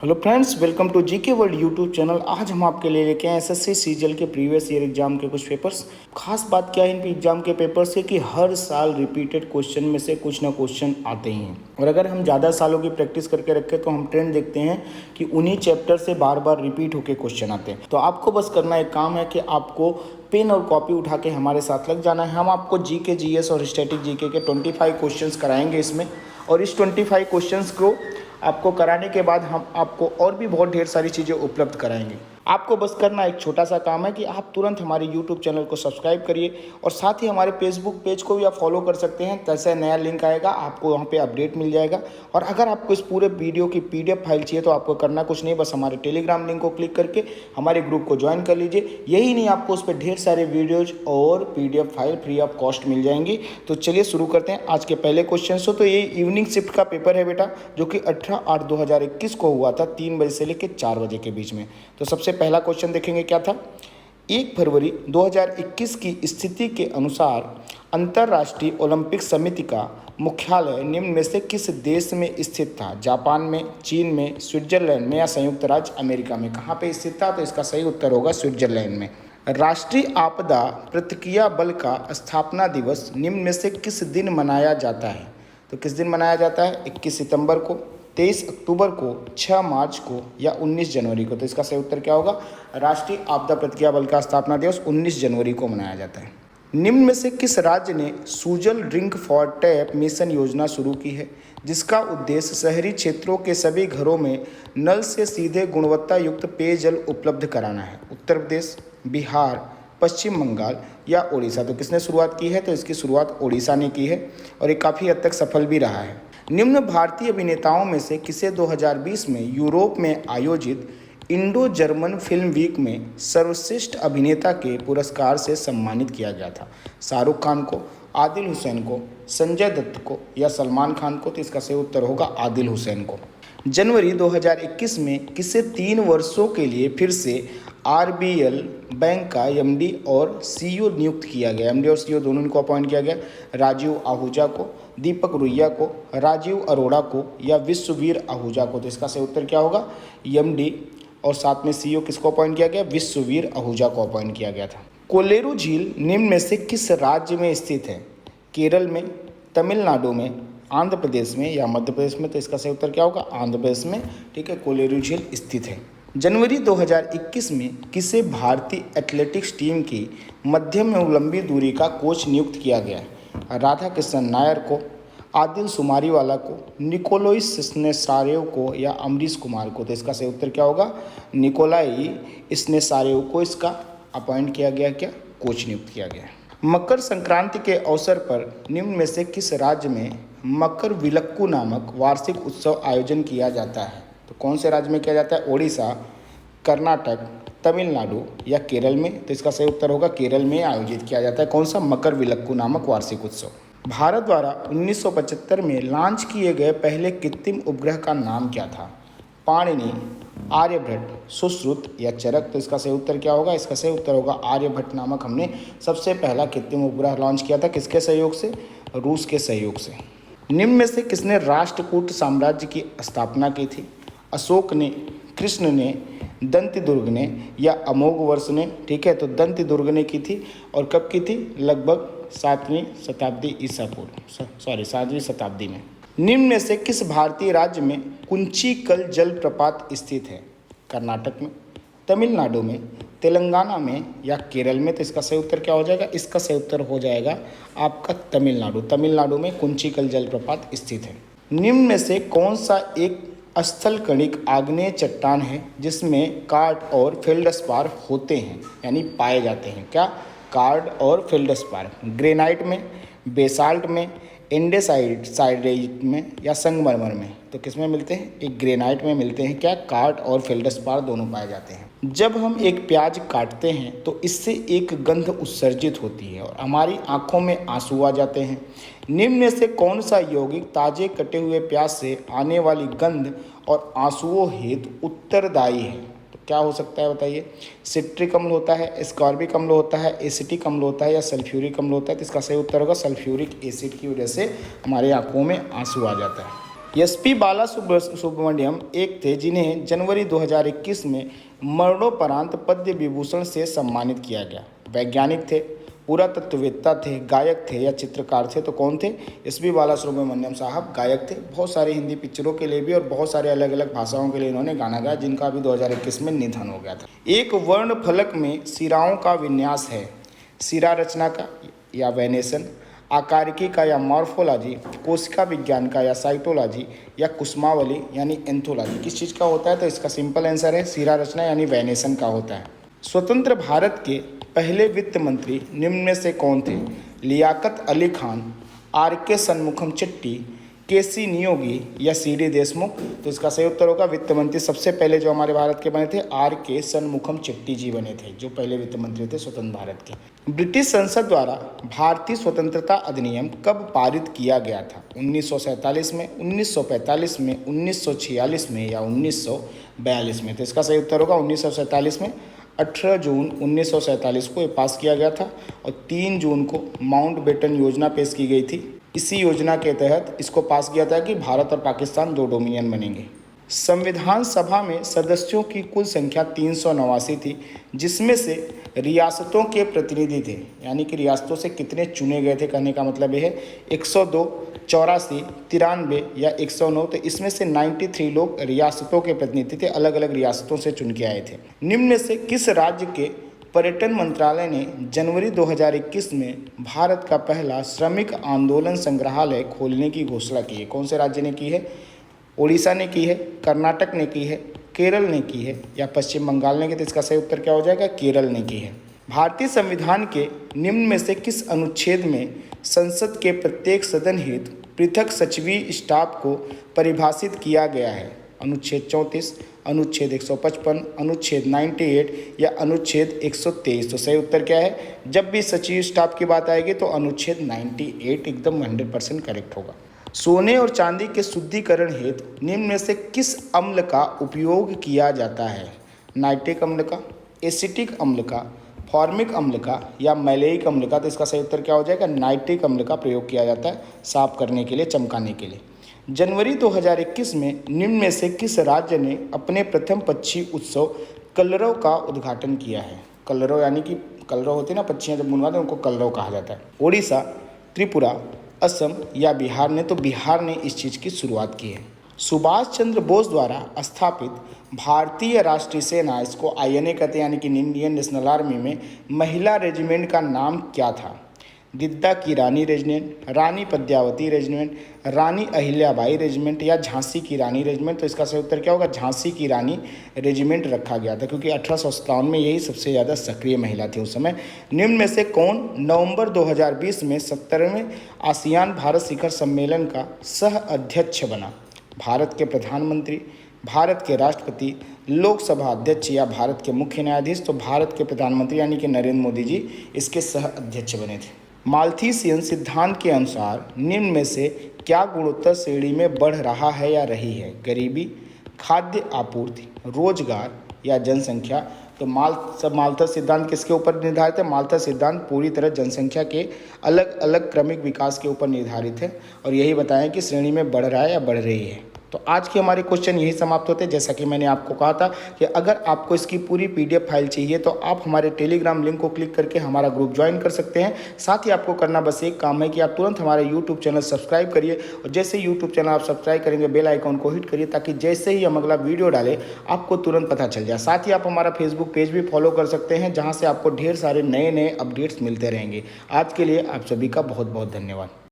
Hello friends, welcome to GK world YouTube channel. आज हम आपके लिए लेके आए एसएससी सीजीएल के प्रीवियस ईयर एग्जाम के कुछ पेपर्स। खास बात क्या है इन एग्जाम के पेपर से कि हर साल रिपीटेड क्वेश्चन में से कुछ ना क्वेश्चन आते ही हैं, और अगर हम ज़्यादा सालों की प्रैक्टिस करके रखें तो हम ट्रेंड देखते हैं कि उन्हीं चैप्टर से बार बार रिपीट होकर क्वेश्चन आते हैं। तो आपको बस करना एक काम है कि आपको पेन और कॉपी उठा के हमारे साथ लग जाना है। हम आपको जीके, जीएस और स्टैटिक जीके के 25 क्वेश्चंस कराएंगे इसमें, और इस 25 क्वेश्चंस को आपको कराने के बाद हम आपको और भी बहुत ढेर सारी चीज़ें उपलब्ध कराएंगे। आपको बस करना एक छोटा सा काम है कि आप तुरंत हमारे YouTube चैनल को सब्सक्राइब करिए, और साथ ही हमारे फेसबुक पेज को भी आप फॉलो कर सकते हैं। जैसे नया लिंक आएगा आपको वहाँ पे अपडेट मिल जाएगा। और अगर आपको इस पूरे वीडियो की PDF फाइल चाहिए तो आपको करना कुछ नहीं, बस हमारे टेलीग्राम लिंक को क्लिक करके हमारे ग्रुप को ज्वाइन कर लीजिए। यही नहीं, आपको उस पर ढेर सारे वीडियोज और PDF file free of cost मिल जाएंगी। तो चलिए शुरू करते हैं आज के पहले क्वेश्चन से। तो ये इवनिंग शिफ्ट का पेपर है बेटा, जो कि 18/8/2021 को हुआ था, 3 बजे से लेकर 4 बजे के बीच में। तो सबसे पहला क्वेश्चन देखेंगे क्या था। 1 फरवरी 2021 की स्थिति के अनुसार अंतर्राष्ट्रीय ओलंपिक समिति का मुख्यालय निम्न में से किस देश में स्थित था? जापान में, चीन में, स्विट्जरलैंड में या संयुक्त राज्य अमेरिका में? कहाँ पे स्थित था? तो इसका सही उत्तर होगा स्विट्जरलैंड में। राष्ट्रीय आपदा प्रतिक्रिया बल का स्थापना दिवस निम्न में से किस दिन मनाया जाता है? तो किस दिन मनाया जाता है? 21 सितंबर को, 23 अक्टूबर को, 6 मार्च को या 19 जनवरी को? तो इसका सही उत्तर क्या होगा? राष्ट्रीय आपदा प्रतिक्रिया बल का स्थापना दिवस 19 जनवरी को मनाया जाता है। निम्न में से किस राज्य ने Sujal drink for tap mission योजना शुरू की है, जिसका उद्देश्य शहरी क्षेत्रों के सभी घरों में नल से सीधे गुणवत्ता युक्त पेयजल उपलब्ध कराना है? उत्तर प्रदेश, बिहार, पश्चिम बंगाल या ओडिशा? तो किसने शुरुआत की है? तो इसकी शुरुआत ओडिशा ने की है, और ये काफ़ी हद तक सफल भी रहा है। निम्न भारतीय अभिनेताओं में से किसे 2020 में यूरोप में आयोजित इंडो जर्मन फिल्म वीक में सर्वश्रेष्ठ अभिनेता के पुरस्कार से सम्मानित किया गया था? शाहरुख खान को, आदिल हुसैन को, संजय दत्त को या सलमान खान को? तो इसका सही उत्तर होगा आदिल हुसैन को। जनवरी 2021 में किसे 3 वर्षों के लिए फिर से RBL बैंक का MD और CEO नियुक्त किया गया? MD और CEO दोनों को अपॉइंट किया गया। राजीव आहूजा को, दीपक रुइया को, राजीव अरोड़ा को या विश्ववीर आहूजा को? तो इसका सही उत्तर क्या होगा? MD और साथ में CEO किसको अपॉइंट किया गया? विश्ववीर आहूजा को अपॉइंट किया गया था। कोलेरू झील निम्न में से किस राज्य में स्थित है? केरल में, तमिलनाडु में, आंध्र प्रदेश में या मध्य प्रदेश में? तो इसका सही उत्तर क्या होगा? आंध्र प्रदेश में, ठीक है, कोलेरू झील स्थित है। जनवरी 2021 में किसे भारतीय एथलेटिक्स टीम की मध्यम एवं लंबी दूरी का कोच नियुक्त किया गया? राधा कृष्णन नायर को, आदिल सुमारीवाला को, निकोलोइस स्नेसारेव को या अमरीश कुमार को? तो इसका सही उत्तर क्या होगा? निकोलाई स्नेसारेव को इसका अपॉइंट किया गया, क्या कोच नियुक्त किया गया। मकर संक्रांति के अवसर पर निम्न में से किस राज्य में मकर विलक्कू नामक वार्षिक उत्सव आयोजन किया जाता है? तो कौन से राज्य में किया जाता है? ओडिशा, कर्नाटक, तमिलनाडु या केरल में? तो इसका सही उत्तर होगा केरल में आयोजित किया जाता है। कौन सा? मकर विलक्कू नामक वार्षिक उत्सव। भारत द्वारा 1975 में लॉन्च किए गए पहले कृत्रिम उपग्रह का नाम क्या था? पाणिनि, आर्यभट्ट, सुश्रुत या चरक? तो इसका सही उत्तर क्या होगा? इसका सही उत्तर होगा आर्यभट्ट नामक हमने सबसे पहला कृत्रिम उपग्रह लॉन्च किया था। किसके सहयोग से? रूस के सहयोग से। निम्न में से किसने राष्ट्रकूट साम्राज्य की स्थापना की थी? अशोक ने, कृष्ण ने, दंतिदुर्ग ने या अमोघवर्ष ने? ठीक है, तो दंतिदुर्ग ने की थी, और कब की थी? लगभग 7वीं शताब्दी ईसा पूर्व, 7वीं शताब्दी में। निम्न में से किस भारतीय राज्य में कुंचिकल जलप्रपात स्थित है? कर्नाटक में, तमिलनाडु में, तेलंगाना में या केरल में? तो इसका सही उत्तर क्या हो जाएगा? इसका सही उत्तर हो जाएगा आपका तमिलनाडु। तमिलनाडु में कुंचिकल जलप्रपात स्थित है। निम्न में से कौन सा एक स्थल कणिक आग्नेय चट्टान है जिसमें कार्ड और फेल्डस्पार होते हैं, यानी पाए जाते हैं? क्या? कार्ड और फेल्डस्पार। ग्रेनाइट में, बेसाल्ट में, एंडेसाइडाइट में या संगमरमर में? तो किस में मिलते हैं? एक ग्रेनाइट में मिलते हैं। क्या? कार्ड और फेल्डस्पार दोनों पाए जाते हैं। जब हम एक प्याज काटते हैं तो इससे एक गंध उत्सर्जित होती है और हमारी आंखों में आंसू आ जाते हैं। निम्न में से कौन सा यौगिक ताजे कटे हुए प्याज से आने वाली गंध और आंसुओं हेतु उत्तरदायी है? तो क्या हो सकता है बताइए? सिट्रिक अम्ल होता है, एस्कॉर्बिक अम्ल होता है, एसिटिक अम्ल होता है या सल्फ्यूरिक अम्ल होता है? तो इसका सही उत्तर होगा सल्फ्यूरिक एसिड की वजह से हमारे आंखों में आंसू आ जाता है। एसपी बाला सुब्रमण्यम एक थे जिन्हें जनवरी 2021 में मरणोपरांत पद्म विभूषण से सम्मानित किया गया। वैज्ञानिक थे, पुरातत्ववेत्ता थे, गायक थे या चित्रकार थे? तो कौन थे? एसपी बाला सुब्रमण्यम साहब गायक थे। बहुत सारे हिंदी पिक्चरों के लिए भी और बहुत सारे अलग अलग भाषाओं के लिए इन्होंने गाना गाया, जिनका अभी 2021 में निधन हो गया था। एक वर्ण फलक में सिराओं का विन्यास है, सिरा रचना का या वेनेसन, आकारिकी का या मॉर्फोलॉजी, कोशिका विज्ञान का या साइटोलॉजी या कुसुमावली यानी एंथोलॉजी? किस चीज़ का होता है? तो इसका सिंपल आंसर है सिरा रचना यानी वेनेसन का होता है। स्वतंत्र भारत के पहले वित्त मंत्री निम्न में से कौन थे? लियाकत अली खान, आर.के. शनमुखम चेट्टी, के.सी. नियोगी या सी.डी. देशमुख? तो इसका सही उत्तर होगा वित्त मंत्री सबसे पहले जो हमारे भारत के बने थे आर.के. शनमुखम चेट्टी जी बने थे, जो पहले वित्त मंत्री थे स्वतंत्र भारत के। ब्रिटिश संसद द्वारा भारतीय स्वतंत्रता अधिनियम कब पारित किया गया था? 1947 में, 1945 में, 1946 में या 1942 में? तो इसका सही उत्तर होगा 1947 में। 18 जून 1947 को ये पास किया गया था और 3 जून को माउंटबेटन योजना पेश की गई थी। इसी योजना के तहत इसको पास किया था कि भारत और पाकिस्तान 2 डोमिनियन बनेंगे। संविधान सभा में सदस्यों की कुल संख्या 389 थी, जिसमें से रियासतों के प्रतिनिधि थे, यानी कि रियासतों से कितने चुने गए थे कहने का मतलब यह है 102, 84, 93 या 109। तो इसमें से 93 लोग रियासतों के प्रतिनिधि थे, अलग अलग रियासतों से चुन के आए थे। निम्न में से किस राज्य के पर्यटन मंत्रालय ने जनवरी 2021 में भारत का पहला श्रमिक आंदोलन संग्रहालय खोलने की घोषणा की है? कौन से राज्य ने की है? उड़ीसा ने की है, कर्नाटक ने की है, केरल ने की है या पश्चिम बंगाल ने की? तो इसका सही उत्तर क्या हो जाएगा? केरल ने की है। भारतीय संविधान के निम्न में से किस अनुच्छेद में संसद के प्रत्येक सदन हेतु पृथक सचिवीय स्टाफ को परिभाषित किया गया है? अनुच्छेद 34, अनुच्छेद 155, अनुच्छेद 98 या अनुच्छेद 123? तो सही उत्तर क्या है? जब भी सचिव स्टाफ की बात आएगी तो अनुच्छेद 98 एकदम 100% करेक्ट होगा। सोने और चांदी के शुद्धिकरण हेतु निम्न में से किस अम्ल का उपयोग किया जाता है? नाइट्रिक अम्ल का, एसिटिक अम्ल का, फॉर्मिक अम्ल का या मैलेइक अम्ल का? तो इसका सही उत्तर क्या हो जाएगा? नाइट्रिक अम्ल का प्रयोग किया जाता है साफ करने के लिए, चमकाने के लिए। जनवरी 2021 में निम्न में से किस राज्य ने अपने प्रथम पक्षी उत्सव कलरव का उद्घाटन किया है? कलरव यानी कि कलरव होती है ना, पक्षियाँ जब बुनवाते हैं उनको कलरव कहा जाता है। उड़ीसा, त्रिपुरा, असम या बिहार ने? तो बिहार ने इस चीज़ की शुरुआत की है। सुभाष चंद्र बोस द्वारा स्थापित भारतीय राष्ट्रीय सेना, इसको INA कहते हैं यानी कि इंडियन नेशनल आर्मी में, महिला रेजिमेंट का नाम क्या था? दिद्दा की रानी रेजिमेंट, रानी पद्मावती रेजिमेंट, रानी अहिल्याबाई रेजिमेंट या झांसी की रानी रेजिमेंट? तो इसका सही उत्तर क्या होगा? झांसी की रानी रेजिमेंट रखा गया था, क्योंकि 1857 में यही सबसे ज़्यादा सक्रिय महिला थी उस समय। निम्न में से कौन नवंबर 2020 में 70वें आसियान भारत शिखर सम्मेलन का सह अध्यक्ष बना? भारत के प्रधानमंत्री, भारत के राष्ट्रपति, लोकसभा अध्यक्ष या भारत के मुख्य न्यायाधीश? तो भारत के प्रधानमंत्री यानी कि नरेंद्र मोदी जी इसके सह अध्यक्ष बने थे। माल्थीसियन सिद्धांत के अनुसार निम्न में से क्या गुणोत्तर श्रेणी में बढ़ रहा है या रही है? गरीबी, खाद्य आपूर्ति, रोजगार या जनसंख्या? तो माल्थस सिद्धांत किसके ऊपर निर्धारित है? माल्थस सिद्धांत पूरी तरह जनसंख्या के अलग अलग क्रमिक विकास के ऊपर निर्धारित है और यही बताएं कि श्रेणी में बढ़ रहा है या बढ़ रही है। तो आज के हमारे क्वेश्चन यही समाप्त होते हैं। जैसा कि मैंने आपको कहा था कि अगर आपको इसकी पूरी PDF फाइल चाहिए तो आप हमारे टेलीग्राम लिंक को क्लिक करके हमारा ग्रुप ज्वाइन कर सकते हैं। साथ ही आपको करना बस एक काम है कि आप तुरंत हमारे YouTube चैनल सब्सक्राइब करिए और जैसे ही YouTube चैनल आप सब्सक्राइब करेंगे बेल आइकॉन को हिट करिए, ताकि जैसे ही हम अगला वीडियो डालें आपको तुरंत पता चल जाए। साथ ही आप हमारा फेसबुक पेज भी फॉलो कर सकते हैं, जहाँ से आपको ढेर सारे नए अपडेट्स मिलते रहेंगे। आज के लिए आप सभी का बहुत बहुत धन्यवाद।